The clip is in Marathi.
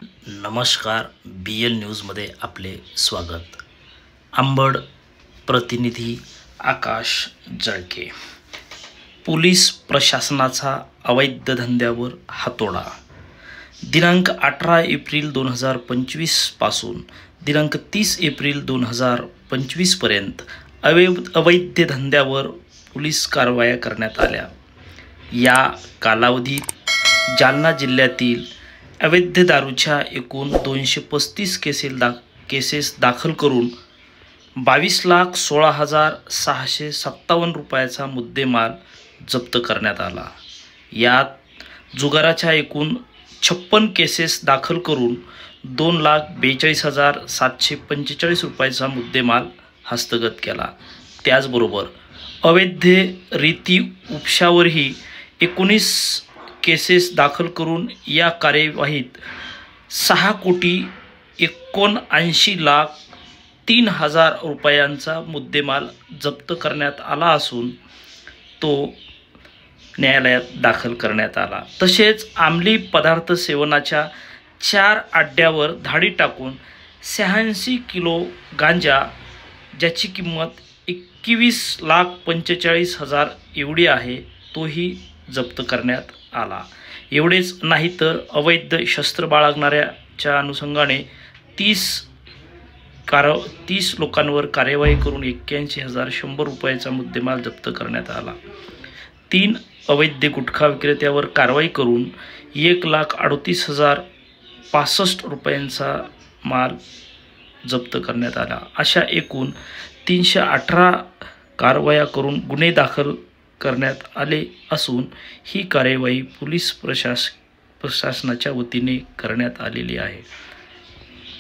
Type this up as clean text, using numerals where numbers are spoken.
नमस्कार. BL न्यूजमध्ये आपले स्वागत. अंबड प्रतिनिधी आकाश जळके. पोलीस प्रशासनाचा अवैध धंद्यावर हातोडा. दिनांक 18 एप्रिल 2025 पासून दिनांक 30 एप्रिल 2025 पर्यंत अवैध धंद्यावर पोलीस कारवाया करण्यात आल्या. या कालावधीत जालना जिल्ह्यातील अवैध दारूच्या एकूण 235 केसेस दाखल करून 22,16,657 रुपयाचा मुद्देमाल जप्त करण्यात आला. यात जुगाराच्या एकूण 56 केसेस दाखल करून 2,42,745 रुपयाचा मुद्देमाल हस्तगत केला. त्याचबरोबर अवैध रीती उपशावरही 19 केसेस दाखल करून या कार्यवाहीत 6,79,03,000 रुपयांचा मुद्देमाल जप्त करण्यात आला असून तो न्यायालयात दाखल करण्यात आला. तसेच अंमली पदार्थ सेवनाच्या 4 अड्ड्यावर धाडी टाकून 86 किलो गांजा ज्याची किंमत 21,45,000 एवढी आहे तोही जप्त करण्यात आला. एवढेच नाही तर अवैध शस्त्र बाळगणाऱ्याच्या अनुषंगाने 30 लोकांवर कार्यवाही करून 81,100 रुपयाचा मुद्देमाल जप्त करण्यात आला. 3 अवैध गुटखा विक्रेत्यावर कारवाई करून 1,38,065 रुपयांचा माल जप्त करण्यात आला. अशा एकूण 318 कारवाया करून गुन्हे दाखल करण्यात आले असून ही कार्यवाही पोलीस प्रशासनाच्या वतीने करण्यात आलेली आहे.